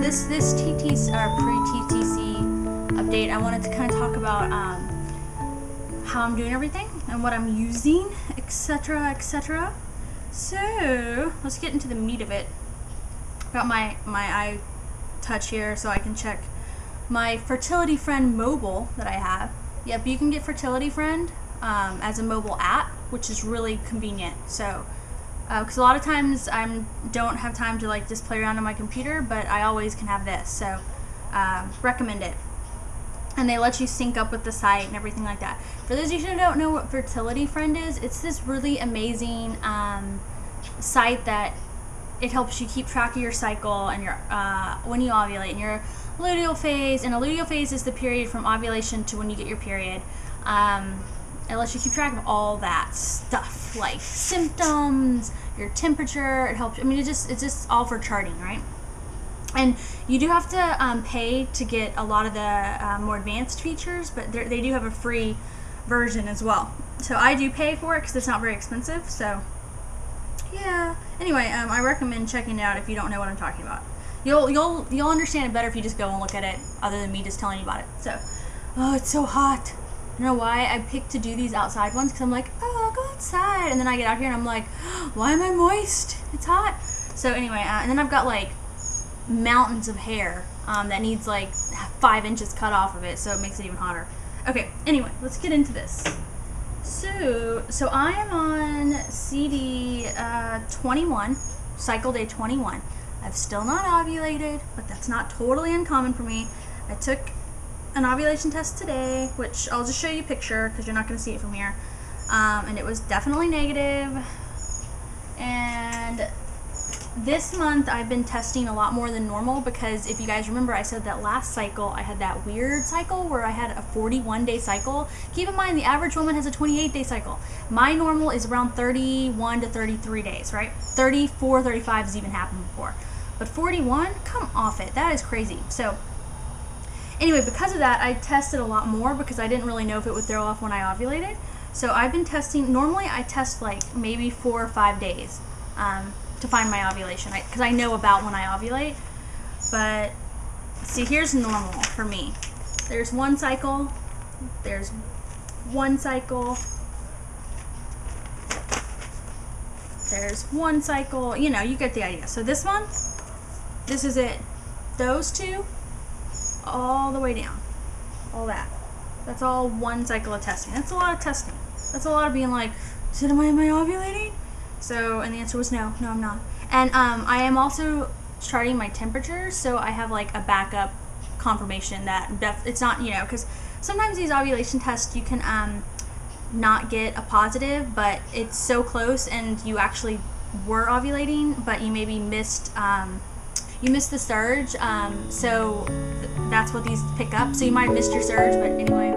this TTC or pre-TTC update, I wanted to kind of talk about how I'm doing everything and what I'm using, etc., etc. So let's get into the meat of it. Got my iTouch here so I can check my Fertility Friend mobile that I have. Yep, you can get Fertility Friend as a mobile app, which is really convenient. So because a lot of times I don't have time to like just play around on my computer, but I always can have this, so recommend it. And they let you sync up with the site and everything like that. For those of you who don't know what Fertility Friend is, it's this really amazing site that it helps you keep track of your cycle and your when you ovulate and your luteal phase. And a luteal phase is the period from ovulation to when you get your period. It lets you keep track of all that stuff, like symptoms, your temperature. It helps. I mean, it's just all for charting, right? And you do have to pay to get a lot of the more advanced features, but they do have a free version as well. So I do pay for it because it's not very expensive. So yeah. Anyway, I recommend checking it out if you don't know what I'm talking about. You'll understand it better if you just go and look at it, other than me just telling you about it. So, oh, it's so hot. I don't know why I picked to do these outside ones, because I'm like, oh, I'll go outside, and then I get out here and I'm like, why am I moist? It's hot. So anyway, and then I've got like mountains of hair that needs like 5 inches cut off of it, so it makes it even hotter. Okay, anyway, let's get into this. So I am on CD 21, cycle day 21. I've still not ovulated, but that's not totally uncommon for me. I took an ovulation test today, which I'll just show you a picture because you're not going to see it from here. And it was definitely negative. And this month I've been testing a lot more than normal because if you guys remember, I said that last cycle I had that weird cycle where I had a 41-day cycle. Keep in mind the average woman has a 28-day cycle. My normal is around 31 to 33 days, right? 34, 35 has even happened before. But 41, come off it. That is crazy. So anyway, because of that, I tested a lot more because I didn't really know if it would throw off when I ovulated. So I've been testing. Normally I test like maybe 4 or 5 days to find my ovulation, because I know about when I ovulate. But see, here's normal for me. There's one cycle, there's one cycle, there's one cycle, you know, you get the idea. So this month, this is it. Those two, all the way down, all that. That's all one cycle of testing. That's a lot of testing. That's a lot of being like, am I ovulating? So, and the answer was no, I'm not. And I am also charting my temperature, so I have like a backup confirmation that it's not, you know, because sometimes these ovulation tests you can not get a positive, but it's so close and you actually were ovulating, but you maybe missed the surge, so that's what these pick up. So you might have missed your surge, but anyway.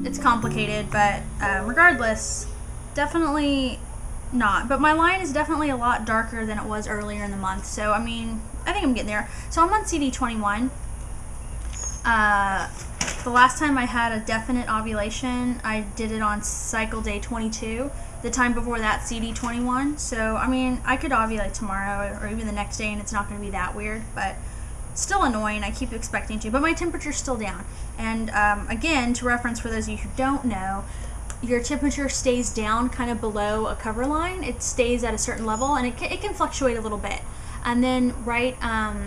It's complicated, but regardless, definitely not. But my line is definitely a lot darker than it was earlier in the month. So, I mean, I think I'm getting there. So I'm on CD 21. The last time I had a definite ovulation, I did it on cycle day 22. The time before that, CD 21. So, I mean, I could ovulate tomorrow or even the next day, and it's not going to be that weird, but still annoying. I keep expecting to, but my temperature's still down. And again, to reference for those of you who don't know, your temperature stays down kind of below a cover line. It stays at a certain level, and it can fluctuate a little bit. And then I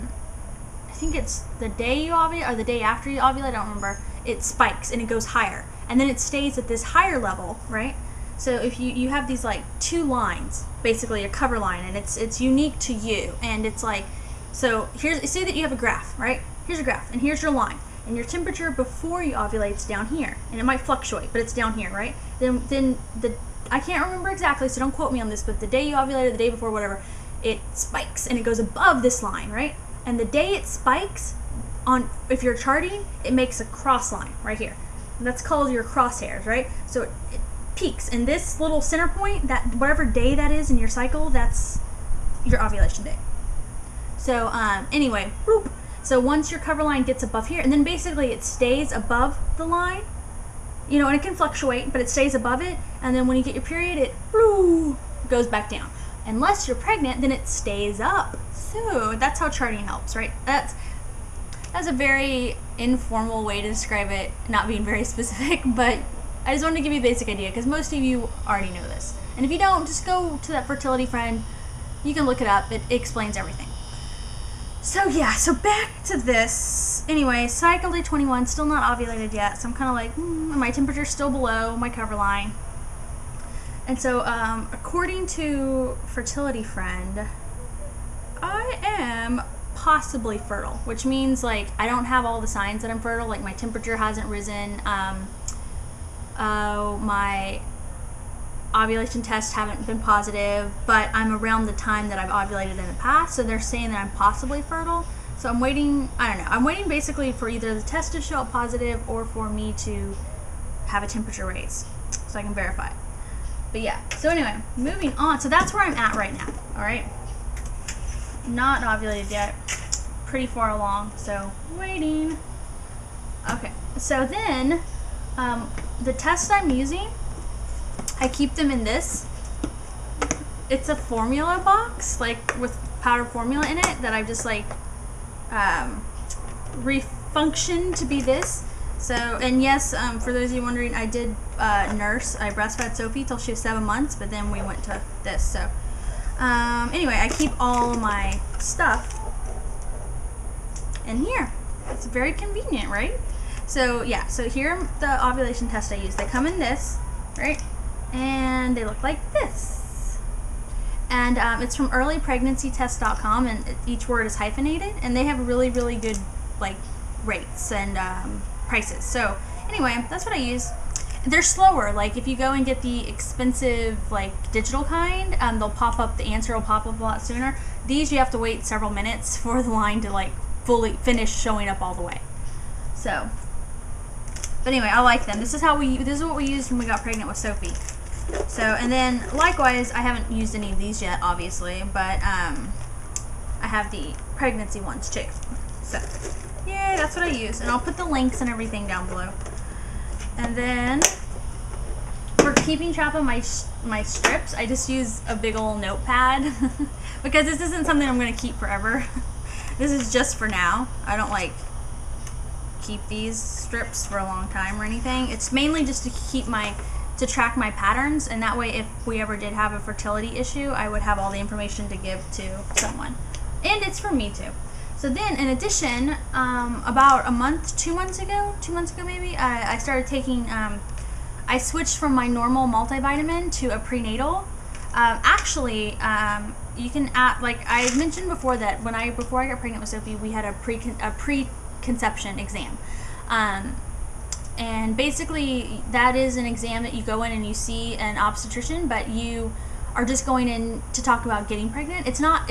think it's the day you ovulate or the day after you ovulate, I don't remember, it spikes and it goes higher. And then it stays at this higher level, right? So if you have these like two lines, basically a cover line, and it's unique to you, and it's like, so here's, say that you have a graph, right? Here's a graph, and here's your line. And your temperature before you ovulate is down here. And it might fluctuate, but it's down here, right? Then I can't remember exactly, so don't quote me on this, but the day you ovulated, the day before, whatever, it spikes and it goes above this line, right? And the day it spikes, if you're charting, it makes a cross line right here. And that's called your crosshairs, right? So it peaks, and this little center point, that whatever day that is in your cycle, that's your ovulation day. So anyway, whoop. So once your cover line gets above here, and then basically it stays above the line, you know, and it can fluctuate, but it stays above it, and then when you get your period, it goes back down. Unless you're pregnant, then it stays up. So that's how charting helps, right? That's a very informal way to describe it, not being very specific, but I just wanted to give you a basic idea because most of you already know this. And if you don't, just go to that fertility friend. You can look it up. It explains everything. So yeah, so back to this. Anyway, cycle day 21, still not ovulated yet, so I'm kind of like, my temperature's still below my cover line. And so, according to fertility friend, I am possibly fertile, which means like I don't have all the signs that I'm fertile, like my temperature hasn't risen, my ovulation tests haven't been positive, but I'm around the time that I've ovulated in the past, so they're saying that I'm possibly fertile. So I'm waiting, I don't know, I'm waiting basically for either the test to show up positive or for me to have a temperature raise so I can verify it. But yeah, so anyway, moving on. So that's where I'm at right now, all right? Not ovulated yet, pretty far along, so waiting. Okay, so then the tests I'm using, I keep them in this. It's a formula box, like with powder formula in it that I've just like refunctioned to be this. So, and yes, for those of you wondering, I did nurse. I breastfed Sophie till she was 7 months, but then we went to this. So, anyway, I keep all my stuff in here. It's very convenient, right? So, yeah, so here are the ovulation tests I use. They come in this, right? And they look like this. And it's from earlypregnancytest.com, and each word is hyphenated, and they have really, really good, like, rates and prices. So anyway, that's what I use. They're slower. Like if you go and get the expensive like digital kind, they'll pop up, the answer will pop up a lot sooner. These you have to wait several minutes for the line to like fully finish showing up all the way. So, but anyway, I like them. This is what we used when we got pregnant with Sophie. So, and then likewise, I haven't used any of these yet, obviously, but I have the pregnancy ones too. So, yeah, that's what I use, and I'll put the links and everything down below. And then for keeping track of my strips, I just use a big old notepad because this isn't something I'm going to keep forever. This is just for now. I don't like keep these strips for a long time or anything. It's mainly just to track my patterns, and that way if we ever did have a fertility issue, I would have all the information to give to someone. And it's for me too. So then, in addition, about a month, 2 months ago maybe, I started taking, I switched from my normal multivitamin to a prenatal. Actually, you can add, like I mentioned before that before I got pregnant with Sophie, we had a preconception exam. And basically, that is an exam that you go in and you see an obstetrician, but you are just going in to talk about getting pregnant. It's not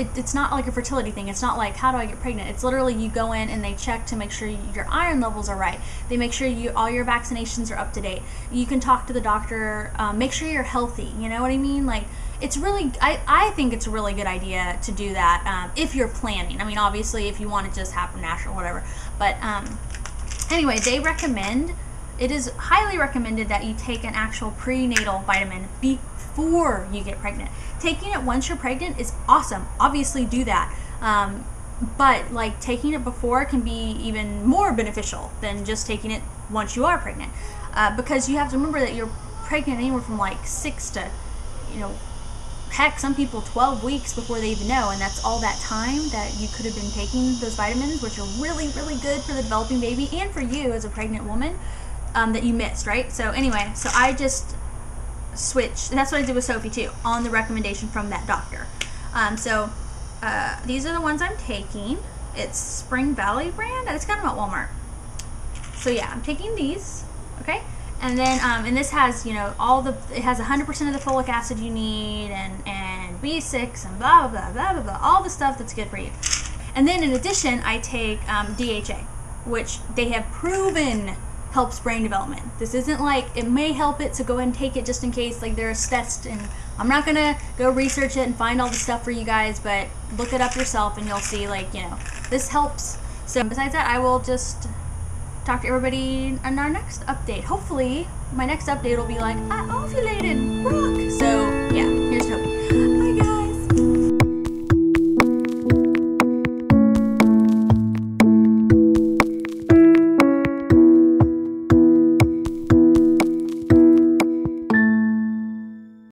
like a fertility thing. It's not like, how do I get pregnant? It's literally you go in and they check to make sure your iron levels are right. They make sure all your vaccinations are up to date. You can talk to the doctor, make sure you're healthy. You know what I mean? Like, it's really, I think it's a really good idea to do that if you're planning. I mean, obviously, if you want it to just happen natural, whatever. But anyway, they recommend, it is highly recommended that you take an actual prenatal vitamin before you get pregnant. Taking it once you're pregnant is awesome. Obviously do that. But like taking it before can be even more beneficial than just taking it once you are pregnant. Because you have to remember that you're pregnant anywhere from like 6 to, heck, some people 12 weeks before they even know, and that's all that time that you could have been taking those vitamins, which are really, really good for the developing baby and for you as a pregnant woman, that you missed, right? So anyway, so I just switched, and that's what I did with Sophie too, on the recommendation from that doctor. These are the ones I'm taking. It's Spring Valley brand, and it's got them at Walmart. So yeah, I'm taking these, okay? And then, and this has, it has 100% of the folic acid you need, and B6 and blah, blah, blah, blah, blah, all the stuff that's good for you. And then in addition, I take DHA, which they have proven helps brain development. This isn't like, it may help it, so go ahead and take it just in case, like there's tests, and I'm not gonna go research it and find all the stuff for you guys, but look it up yourself and you'll see, like, you know, this helps. So besides that, I will just talk to everybody in our next update. Hopefully, my next update will be like, I ovulated, rock! So, yeah.